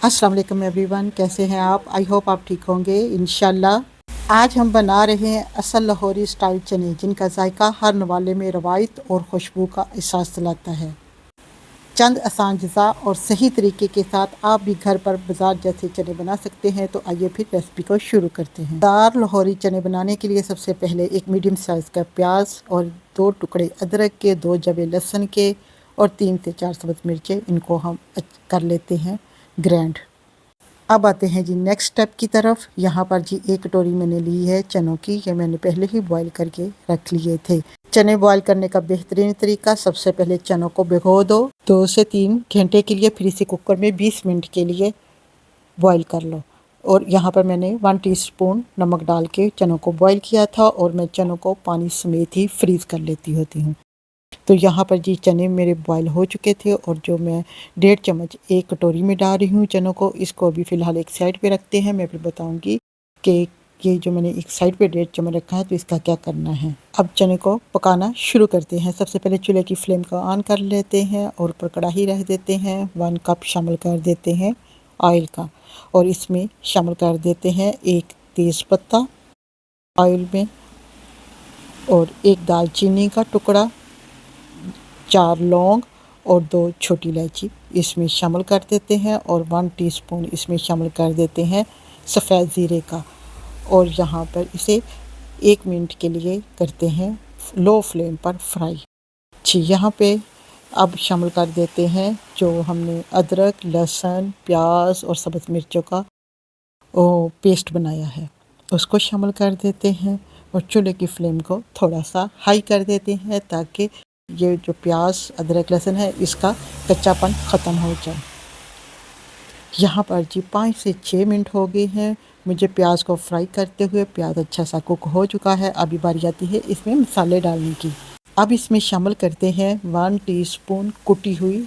अस्सलाम वालेकुम एवरीवन, कैसे हैं आप? आई होप आप ठीक होंगे इंशाल्लाह। आज हम बना रहे हैं असल लाहौरी स्टाइल चने, जिनका जायका हर नवाले में रवायत और खुशबू का एहसास दिलाता है। चंद आसान अज़ा और सही तरीके के साथ आप भी घर पर बाजार जैसे चने बना सकते हैं। तो आइए फिर रेसिपी को शुरू करते हैं। दार लाहौरी चने बनाने के लिए सबसे पहले एक मीडियम साइज़ का प्याज और 2 टुकड़े अदरक के, 2 जवे लहसुन के और 3 से 4 सब्ज़ मिर्चें, इनको हम कर लेते हैं ग्राइंड। अब आते हैं जी नेक्स्ट स्टेप की तरफ। यहाँ पर जी 1 कटोरी मैंने ली है चनों की। ये मैंने पहले ही बॉईल करके रख लिए थे। चने बॉईल करने का बेहतरीन तरीका, सबसे पहले चनों को भिगो दो 2 से 3 घंटे के लिए, फिर इसे कुकर में 20 मिनट के लिए बॉईल कर लो। और यहाँ पर मैंने 1 टीस्पून नमक डाल के चनों को बॉईल किया था, और मैं चनों को पानी समेत ही फ्रीज़ कर लेती होती हूँ। तो यहाँ पर जी चने मेरे बॉईल हो चुके थे, और जो मैं 1.5 चम्मच 1 कटोरी में डाल रही हूँ चनों को, इसको अभी फ़िलहाल एक साइड पे रखते हैं। मैं फिर बताऊँगी कि ये जो मैंने एक साइड पे 1.5 चम्मच रखा है तो इसका क्या करना है। अब चने को पकाना शुरू करते हैं। सबसे पहले चूल्हे की फ्लेम को ऑन कर लेते हैं और ऊपर कढ़ाई रख देते हैं। 1 कप शामिल कर देते हैं ऑयल का, और इसमें शामिल कर देते हैं 1 तेज़पत्ता ऑयल में, और 1 दालचीनी का टुकड़ा, 4 लौंग और 2 छोटी इलायची इसमें शामिल कर देते हैं, और 1 टीस्पून इसमें शामिल कर देते हैं सफ़ेद ज़ीरे का। और यहाँ पर इसे 1 मिनट के लिए करते हैं लो फ्लेम पर फ्राई। जी, यहाँ पे अब शामिल कर देते हैं जो हमने अदरक, लहसुन, प्याज और सब्ज़ मिर्चों का पेस्ट बनाया है, उसको शामिल कर देते हैं। और चूल्हे की फ्लेम को थोड़ा सा हाई कर देते हैं, ताकि ये जो प्याज, अदरक, लहसुन है, इसका कच्चापन ख़त्म हो जाए। यहाँ पर जी 5 से 6 मिनट हो गए हैं मुझे प्याज को फ्राई करते हुए। प्याज अच्छा सा कुक हो चुका है। अभी बारी आती है इसमें मसाले डालने की। अब इसमें शामिल करते हैं 1 टीस्पून कुटी हुई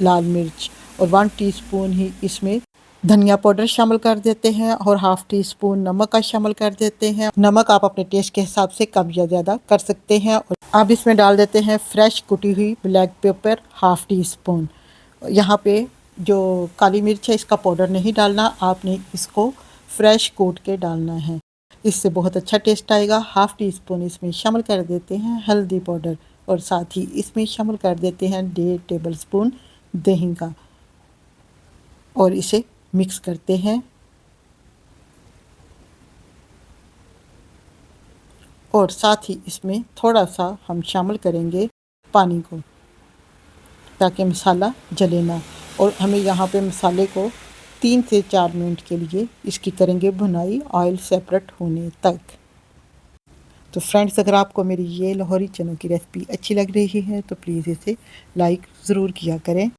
लाल मिर्च, और 1 टीस्पून ही इसमें धनिया पाउडर शामिल कर देते हैं, और 1/2 टीस्पून नमक का शामिल कर देते हैं। नमक आप अपने टेस्ट के हिसाब से कम या ज़्यादा कर सकते हैं। और अब इसमें डाल देते हैं फ्रेश कुटी हुई ब्लैक पेपर 1/2 टीस्पून। यहाँ पे जो काली मिर्च है इसका पाउडर नहीं डालना, आपने इसको फ्रेश कूट के डालना है, इससे बहुत अच्छा टेस्ट आएगा। 1/2 टीस्पून इसमें शामिल कर देते हैं हल्दी पाउडर, और साथ ही इसमें शामिल कर देते हैं 1.5 टेबल स्पून दही का, और इसे मिक्स करते हैं। और साथ ही इसमें थोड़ा सा हम शामिल करेंगे पानी को, ताकि मसाला जले ना। और हमें यहाँ पे मसाले को 3 से 4 मिनट के लिए इसकी करेंगे भुनाई, ऑयल सेपरेट होने तक। तो फ्रेंड्स, अगर आपको मेरी ये लाहौरी चनों की रेसिपी अच्छी लग रही है तो प्लीज़ इसे लाइक ज़रूर किया करें।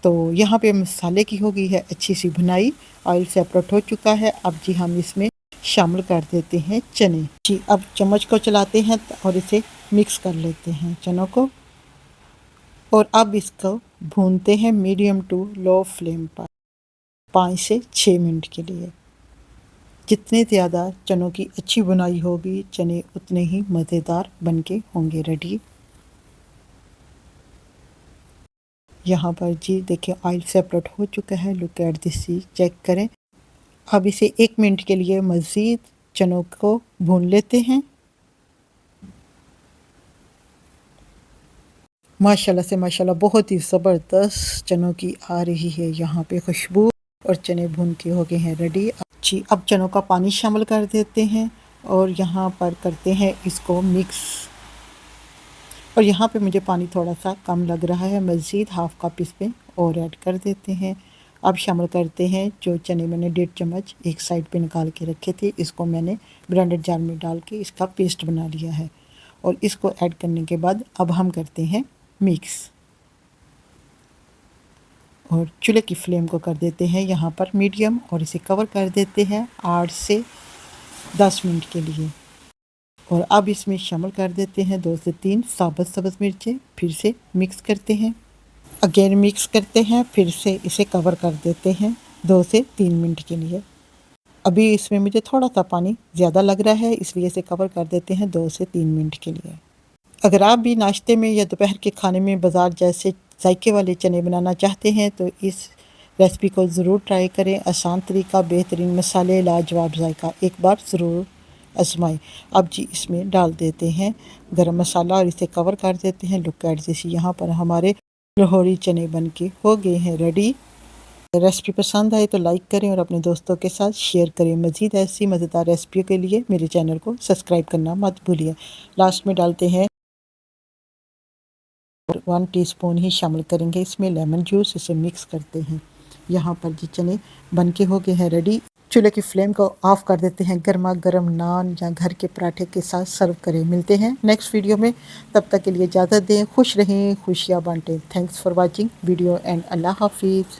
तो यहाँ पे मसाले की हो गई है अच्छी सी भुनाई, ऑयल सेपरेट हो चुका है। अब जी हम इसमें शामिल कर देते हैं चने। जी, अब चम्मच को चलाते हैं और इसे मिक्स कर लेते हैं चनों को, और अब इसको भूनते हैं मीडियम टू लो फ्लेम पर 5 से 6 मिनट के लिए। जितने ज़्यादा चनों की अच्छी बुनाई होगी, चने उतने ही मज़ेदार बनके होंगे रेडी। यहाँ पर जी देखिए ऑयल सेपरेट हो चुका है। लुक एट दिस, चेक करें। अब इसे 1 मिनट के लिए मज़ीद चनों को भून लेते हैं। माशाल्लाह से माशाल्लाह बहुत ही ज़बरदस्त चनों की आ रही है यहाँ पे खुशबू, और चने भून के हो गए हैं रेडी। जी, अब चनों का पानी शामिल कर देते हैं, और यहाँ पर करते हैं इसको मिक्स। और यहाँ पे मुझे पानी थोड़ा सा कम लग रहा है, मज़ीद 1/2 कप इसमें और ऐड कर देते हैं। अब शामिल करते हैं जो चने मैंने 1.5 चम्मच एक साइड पे निकाल के रखे थे, इसको मैंने ब्लेंडर जार में डाल के इसका पेस्ट बना लिया है। और इसको ऐड करने के बाद अब हम करते हैं मिक्स, और चूल्हे की फ्लेम को कर देते हैं यहाँ पर मीडियम, और इसे कवर कर देते हैं 8 से 10 मिनट के लिए। और अब इसमें शामिल कर देते हैं 2 से 3 साबुत सब्ज़ मिर्चें। फिर से मिक्स करते हैं, अगेन मिक्स करते हैं, फिर से इसे कवर कर देते हैं 2 से 3 मिनट के लिए। अभी इसमें मुझे थोड़ा सा पानी ज़्यादा लग रहा है, इसलिए इसे कवर कर देते हैं 2 से 3 मिनट के लिए। अगर आप भी नाश्ते में या दोपहर के खाने में बाज़ार जैसे जायके वाले चने बनाना चाहते हैं तो इस रेसिपी को ज़रूर ट्राई करें। आसान तरीका, बेहतरीन मसाले, लाजवाब जायका, एक बार ज़रूर आजमाएं। अब जी इसमें डाल देते हैं गरम मसाला और इसे कवर कर देते हैं। लुक एट दिस, यहाँ पर हमारे लाहौरी चने बन के हो गए हैं रेडी। रेसिपी पसंद आए तो लाइक करें और अपने दोस्तों के साथ शेयर करें। मज़ीद ऐसी मज़ेदार रेसिपियों के लिए मेरे चैनल को सब्सक्राइब करना मत भूलिए। लास्ट में डालते हैं 1 टीस्पून ही शामिल करेंगे इसमें लेमन जूस। इसे मिक्स करते हैं। यहाँ पर जी चने बन के हो गए हैं रेडी। चूल्हे की फ्लेम को ऑफ कर देते हैं। गर्मा गर्म नान या घर के पराठे के साथ सर्व करें। मिलते हैं नेक्स्ट वीडियो में, तब तक के लिए इजाज़त दें। खुश रहें, खुशियाँ बांटें। Thanks for watching video and अल्लाह हाफिज़।